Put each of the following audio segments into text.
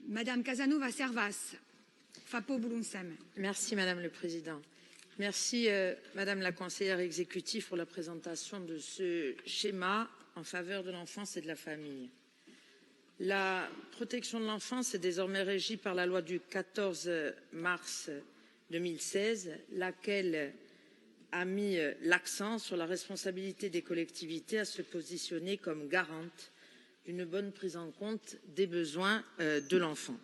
Madame Casanova Servas, FAPO Boulogne-Sem. Merci Madame le Président. Merci Madame la conseillère exécutive pour la présentation de ce schéma en faveur de l'enfance et de la famille. La protection de l'enfance est désormais régie par la loi du 14 mars 2016, laquelle a mis l'accent sur la responsabilité des collectivités à se positionner comme garante d'une bonne prise en compte des besoins de l'enfant.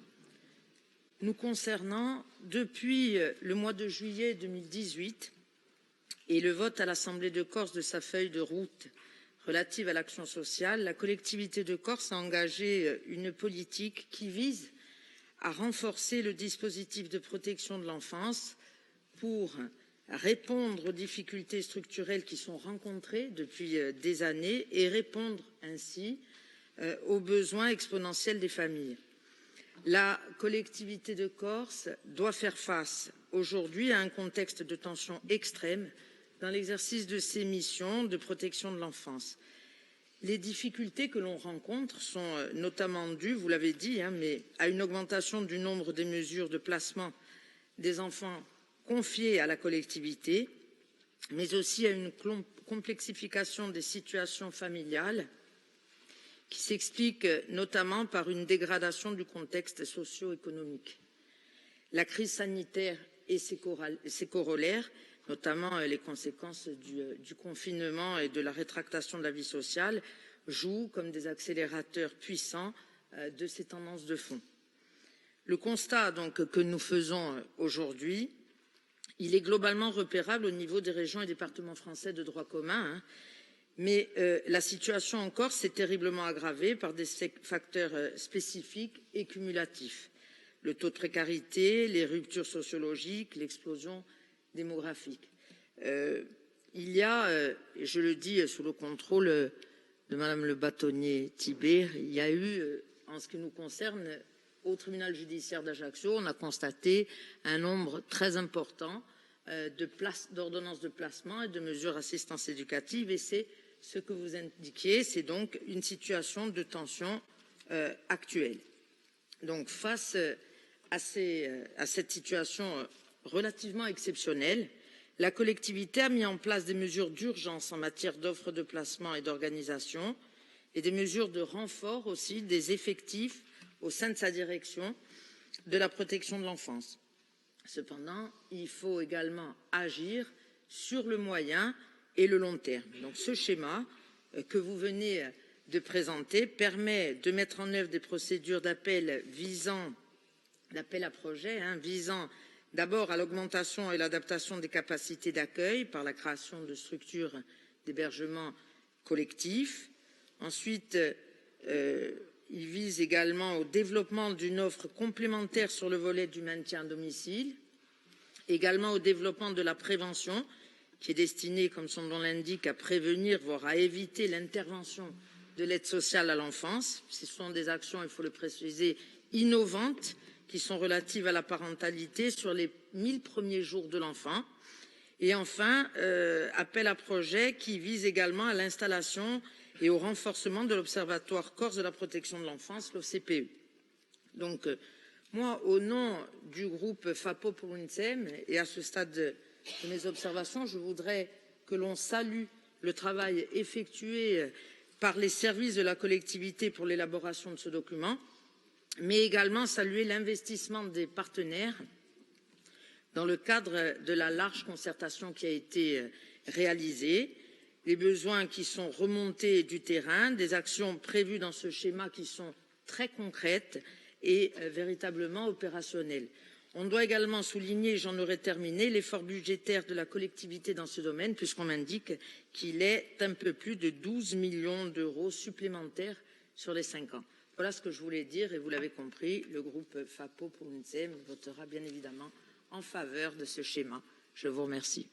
Nous concernant, depuis le mois de juillet 2018 et le vote à l'Assemblée de Corse de sa feuille de route relative à l'action sociale, la collectivité de Corse a engagé une politique qui vise à renforcer le dispositif de protection de l'enfance pour répondre aux difficultés structurelles qui sont rencontrées depuis des années et répondre ainsi aux besoins exponentiels des familles. La collectivité de Corse doit faire face aujourd'hui à un contexte de tension extrême dans l'exercice de ses missions de protection de l'enfance. Les difficultés que l'on rencontre sont notamment dues, vous l'avez dit, mais à une augmentation du nombre des mesures de placement des enfants confiés à la collectivité, mais aussi à une complexification des situations familiales qui s'explique notamment par une dégradation du contexte socio-économique. La crise sanitaire et ses corollaires, notamment les conséquences du confinement et de la rétractation de la vie sociale, jouent comme des accélérateurs puissants de ces tendances de fond. Le constat donc que nous faisons aujourd'hui, il est globalement repérable au niveau des régions et départements français de droit commun, mais la situation en Corse s'est terriblement aggravée par des facteurs spécifiques et cumulatifs. Le taux de précarité, les ruptures sociologiques, l'explosion démographique. Il y a, et je le dis sous le contrôle de Madame le bâtonnier Thibert, il y a eu, en ce qui nous concerne, au tribunal judiciaire d'Ajaccio, on a constaté un nombre très important d'ordonnances de placement et de mesures d'assistance éducative, et c'est ce que vous indiquiez, c'est donc une situation de tension actuelle. Donc, face à cette situation relativement exceptionnelle, la collectivité a mis en place des mesures d'urgence en matière d'offres de placement et d'organisation et des mesures de renfort aussi des effectifs au sein de sa direction de la protection de l'enfance. Cependant, il faut également agir sur le moyen et le long terme. Donc, ce schéma que vous venez de présenter permet de mettre en œuvre des procédures d'appel à projet, visant d'abord à l'augmentation et l'adaptation des capacités d'accueil par la création de structures d'hébergement collectif. Ensuite, il vise également au développement d'une offre complémentaire sur le volet du maintien à domicile, également au développement de la prévention, qui est destinée, comme son nom l'indique, à prévenir, voire à éviter l'intervention de l'aide sociale à l'enfance. Ce sont des actions, il faut le préciser, innovantes, qui sont relatives à la parentalité sur les 1000 premiers jours de l'enfant. Et enfin, appel à projet qui vise également à l'installation et au renforcement de l'Observatoire Corse de la protection de l'enfance, l'OCPE. Donc, moi, au nom du groupe FAPO Boulogne-Sem, et à ce stade de mes observations, je voudrais que l'on salue le travail effectué par les services de la collectivité pour l'élaboration de ce document, mais également saluer l'investissement des partenaires dans le cadre de la large concertation qui a été réalisée, les besoins qui sont remontés du terrain, des actions prévues dans ce schéma qui sont très concrètes et véritablement opérationnelles. On doit également souligner, j'en aurai terminé, l'effort budgétaire de la collectivité dans ce domaine, puisqu'on m'indique qu'il est un peu plus de 12 millions d'euros supplémentaires sur les 5 ans. Voilà ce que je voulais dire, et vous l'avez compris, le groupe FAPO Boulogne-Sem votera bien évidemment en faveur de ce schéma. Je vous remercie.